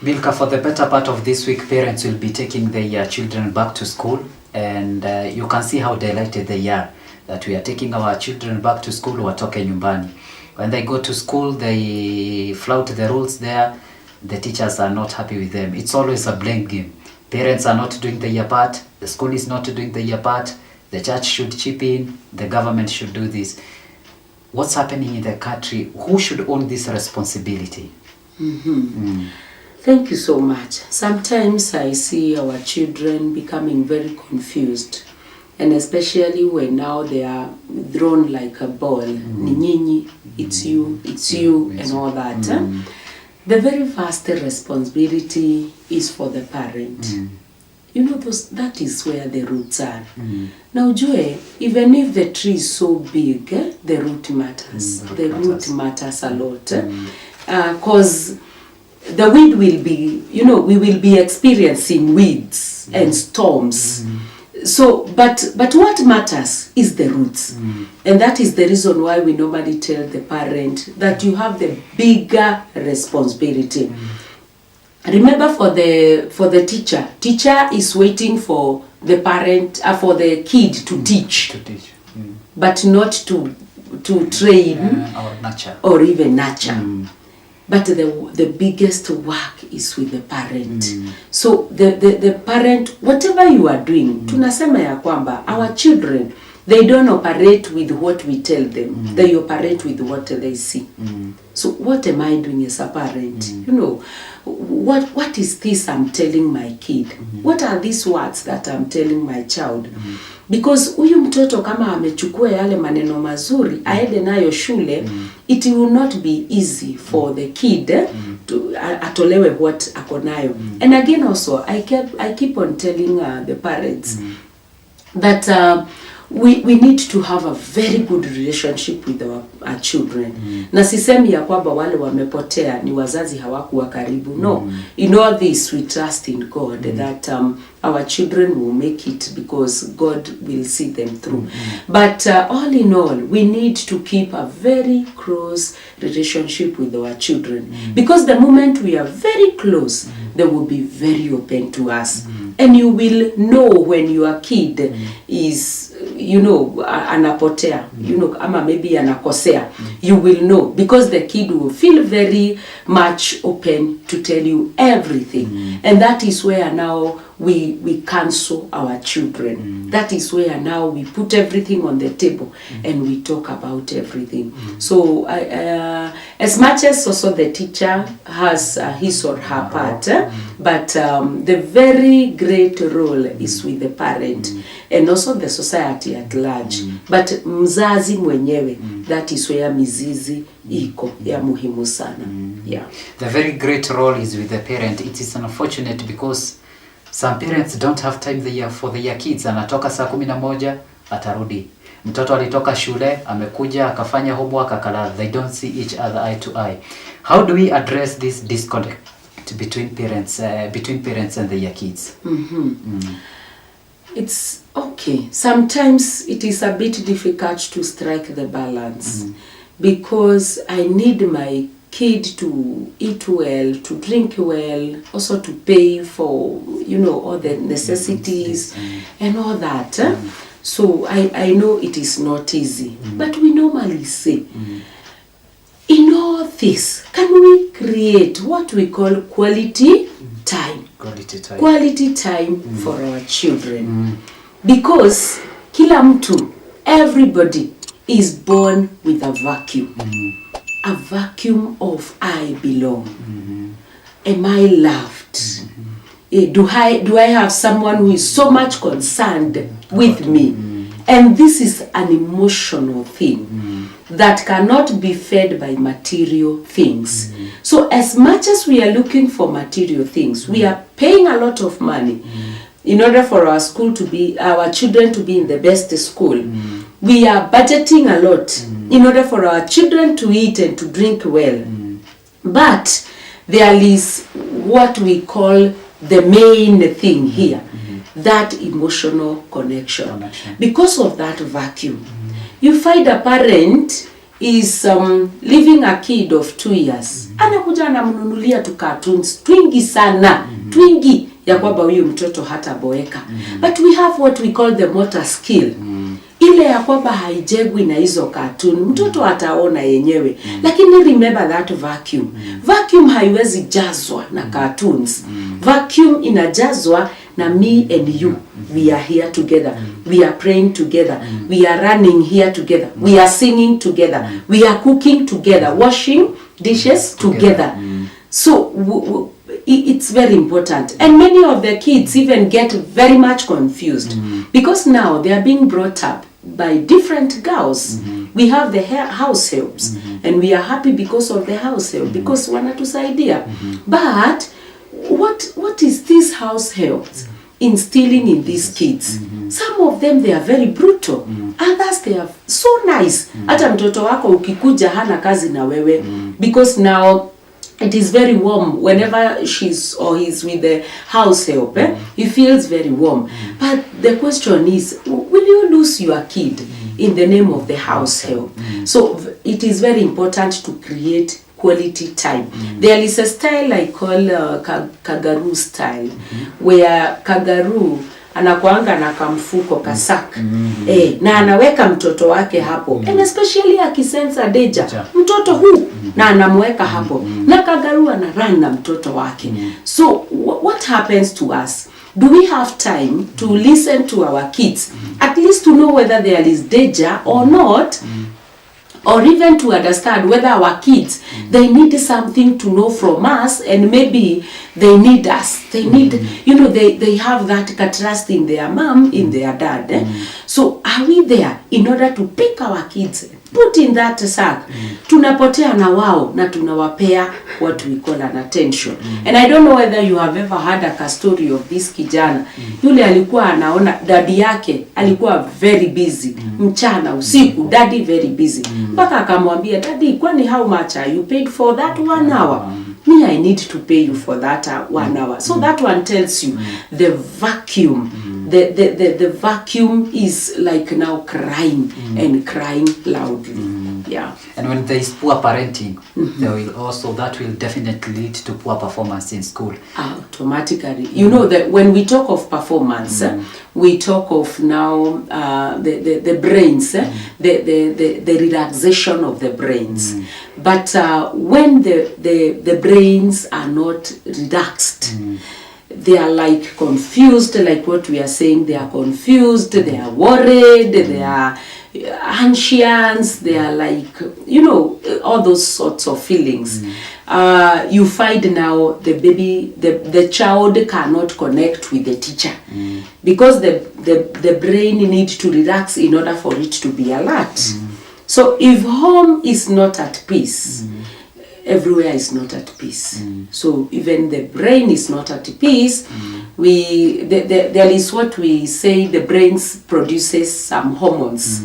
Milkah, for the better part of this week, parents will be taking their children back to school, and you can see how delighted they are that we are taking our children back to school. Watoke nyumbani. When they go to school, they flout the rules there. The teachers are not happy with them. It's always a blame game. Parents are not doing their part. The school is not doing their part. The church should chip in. The government should do this. What's happening in the country? Who should own this responsibility? Thank you so much. Sometimes I see our children becoming very confused, and especially when now they are thrown like a ball. Ni nyinyi, it's you, and all that. The very first responsibility is for the parent. You know, that is where the roots are. Now, Joy, even if the tree is so big, the root matters. The root matters a lot. Because the weed will be, you know, we will be experiencing weeds and storms. So, but what matters is the roots. And that is the reason why we normally tell the parent that you have the bigger responsibility. Remember, for the teacher is waiting for the parent, for the kid to teach. But not to train Or nurture. or even nurture. But the biggest work is with the parent. So the parent, whatever you are doing, tunasema ya kwamba our children, they don't operate with what we tell them. They operate with what they see. So what am I doing as a parent? You know, what is this I'm telling my kid? What are these words that I'm telling my child? Because huyu mtoto kama amechukua yale maneno mazuri aende nayo shule, it will not be easy for the kid to atolewe what ako nayo. And again also, I keep on telling the parents that we need to have a very good relationship with our children. Na sisemi ya kwamba wale wamepotea ni wazazi hawakuwa karibu. No, in all this we trust in God that our children will make it because God will see them through. But all in all, we need to keep a very close relationship with our children, because the moment we are very close, they will be very open to us. And you will know when your kid is, you know, anapotea, you know, ama maybe anakosea, you will know, because the kid will feel very much open to tell you everything. And that is where now we counsel our children. That is where now we put everything on the table and we talk about everything. So as much as also the teacher has his or her part, but the very great role is with the parent and also the society at large. But mzazi mwenyewe, that is where mizizi iko ya muhimu sana. Yeah. The very great role is with the parent. It is unfortunate because some parents don't have time for their kids. Anatoka saa 11 atarudi. Mtoto alitoka shule, amekuja akafanya homework akala. They don't see each other eye to eye. How do we address this disconnect between parents and their kids? It's okay. Sometimes it is a bit difficult to strike the balance because I need my kid to eat well, to drink well, also to pay for, you know, all the necessities and all that. So I know it is not easy, but we normally say, in all this, can we create what we call quality time? Quality time for our children. Because kila mtu, everybody is born with a vacuum. A vacuum of I belong. Am I loved? Do I have someone who is so much concerned with me? And this is an emotional thing that cannot be fed by material things. So as much as we are looking for material things, we are paying a lot of money in order for our children to be in the best school. We are budgeting a lot in order for our children to eat and to drink well. But there is what we call the main thing here, that emotional connection. Because of that vacuum, you find a parent is leaving a kid of 2 years, anakuja anamnunulia tu cartoons twingi sana, twingi ya kwamba huyu mtoto hata boeka. But we have what we call the motor skill. Ile ya kwamba haijegwi na hizo cartoon, mtoto ataona yenyewe. Lakini remember that vacuum. Vacuum haiwezi jazwa na cartoons. Vacuum inajazwa na me and you. We are here together. We are praying together. We are running here together. We are singing together. We are cooking together. Washing dishes together. So it's very important. And many of the kids even get very much confused because now they are being brought up by different girls. We have the house helps and we are happy because of the house help because wanatusaidia. But what is this house helps instilling in these kids? Some of them they are very brutal. Others they are so nice. Hata mtoto wako ukikuja hana kazi na wewe because now it is very warm whenever she's or he's with the house help. He feels very warm. But the question is, will you lose your kid in the name of the house help? So it is very important to create quality time. There is a style I call Kagaru style, where Kagaru anakuanga na kamfuko kasak na anaweka mtoto wake hapo and especially akisensa danger mtoto huu na anamweka hapo na Kagaru anarun na mtoto wake. So what happens to us? Do we have time to listen to our kids, at least to know whether there is danger or not? Or even to understand whether our kids, they need something to know from us and maybe they need us. They need, they have that trust in their mom, in their dad. So are we there in order to pick our kids, put in that sack? Tunapotea na wao na tunawapea what we call an attention. And I don't know whether you have ever heard a story of this kijana. Yule alikuwa anaona daddy yake alikuwa very busy. Mchana, usiku, daddy very busy. Mpaka akamwambia, daddy, kwani how much are you paid for that 1 hour? Me, I need to pay you for that 1 hour. So that one tells you the vacuum. The vacuum is like now crying and crying loudly. Yeah. And when there is poor parenting, that will definitely lead to poor performance in school. Automatically. You know that when we talk of performance, we talk of now the brains, the relaxation of the brains. But when the brains are not relaxed, they are like confused, like what we are saying. They are confused, they are worried, they are anxious, they are like, all those sorts of feelings. You find now the child cannot connect with the teacher because the brain needs to relax in order for it to be alert. So if home is not at peace, everywhere is not at peace. So even the brain is not at peace. There is what we say, the brain produces some hormones.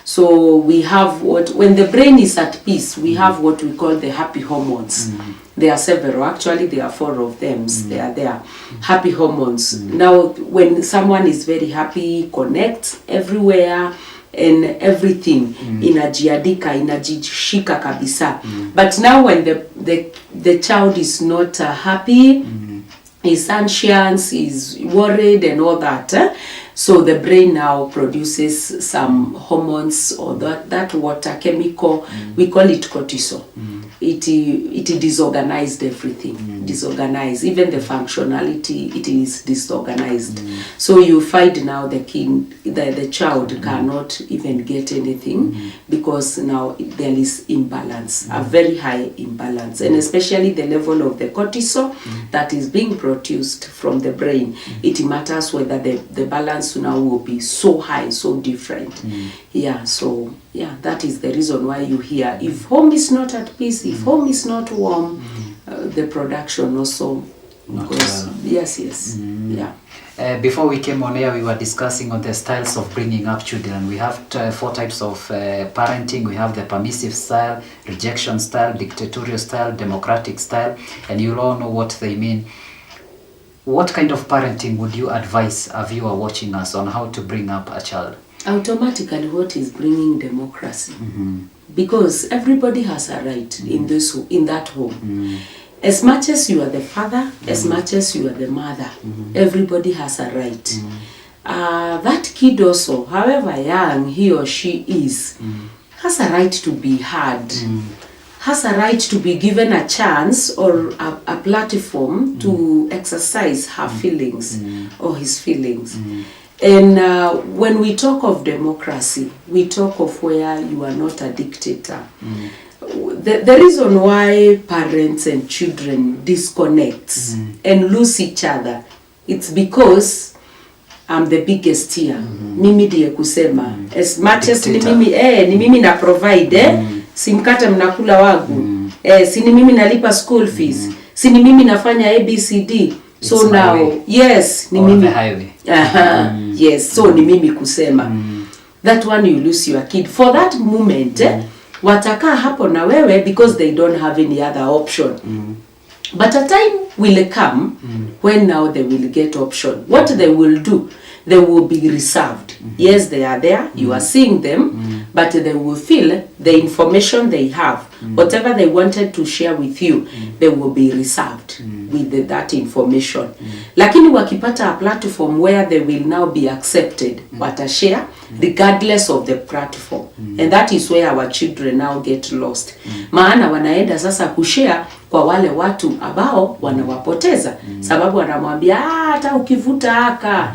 So we have when the brain is at peace, we have what we call the happy hormones. There are several, actually there are 4 of them. They are there. Happy hormones. Now when someone is very happy, connects everywhere and everything, inajiadika, inajishika kabisa. But now when the child is not happy, is anxious, is worried and all that, so the brain now produces some hormones or that water chemical, we call it cortisol. It disorganized everything, disorganized, even the functionality, it is disorganized. So you find now the child cannot even get anything because now there is imbalance, a very high imbalance, and especially the level of the cortisol that is being produced from the brain. It matters whether the balance now will be so high, so different. So that is the reason why you hear if home is not at peace, if home is not warm, the production also goes. Yes. Before we came on air, we were discussing on the styles of bringing up children. We have 4 types of parenting. We have the permissive style, rejection style, dictatorial style, democratic style, and you'll all know what they mean. What kind of parenting would you advise a viewer watching us on how to bring up a child? Automatically, what is bringing democracy? Because everybody has a right in that home. As much as you are the father, as much as you are the mother, everybody has a right. That kid also, however young he or she is, has a right to be heard, has a right to be given a chance or a platform to exercise her feelings or his feelings. And when we talk of democracy, we talk of where you are not a dictator. The reason why parents and children disconnect and lose each other, it's because I'm the biggest here. Mimi ndiye kusema. As much as ni mimi na provide, si mkate mnakula wangu. Si ni mimi nalipa school fees. Si ni mimi nafanya ABCD. So now, yes, ni mimi. Yes, so ni mimi kusema. That one you lose your kid. For that moment, watakaa hapo na wewe because they don't have any other option. But a time will come when now they will get option. What they will do, they will be reserved. Yes, they are there, you are seeing them, but they will feel the information they have, whatever they wanted to share with you, they will be reserved with that information. Lakini wakipata a platform where they will now be accepted, watashare regardless of the platform. And that is where our children now get lost. Maana wanaenda sasa kushare kwa wale watu ambao wanawapoteza, sababu wanamwambia hata ukivuta haka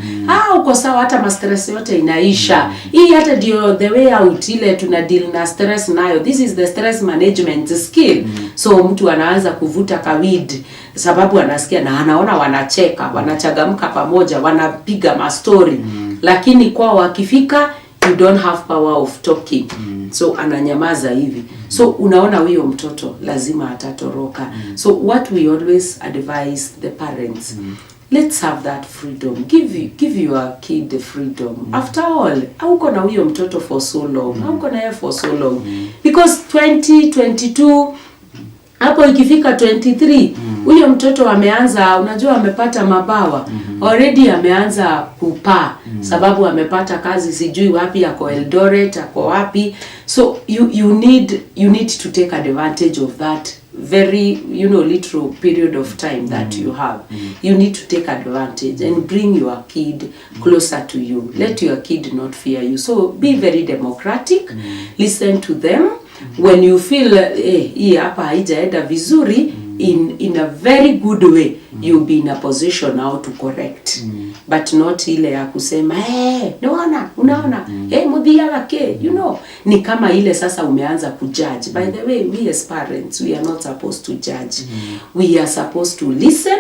uko sawa, hata ma stress yote inaisha. Hii hata ndio the way out, ile tuna deal na stress nayo. This is the stress management skill. So mtu anaanza kuvuta kawid sababu anasikia na anaona wanacheka, wanachagamka pamoja, wanapiga ma story. Lakini kwa wakifika, you don't have power of talking. So ananyamaza hivi. So unaona huyo mtoto lazima atatoroka. So what we always advise the parents, let's have that freedom. Give your kid the freedom. After all, hauko na huyo mtoto for so long. Hauko na yeye for so long. Because 2022 hapo ikifika 23, huyo mtoto ameanza, unajua amepata mabawa. Already ameanza kupaa sababu amepata kazi sijui wapi, yako Eldoret, yako wapi. So you need to take advantage of that very little period of time that you have. You need to take advantage and bring your kid closer to you. Let your kid not fear you. So be very democratic. Listen to them. When you feel hii hapa haijaenda vizuri, in a very good way, you'll be in a position now to correct. But not ile ya kusema unaona mudhia wake, ni kama ile sasa umeanza kujudge. By the way, we as parents, we are not supposed to judge. We are supposed to listen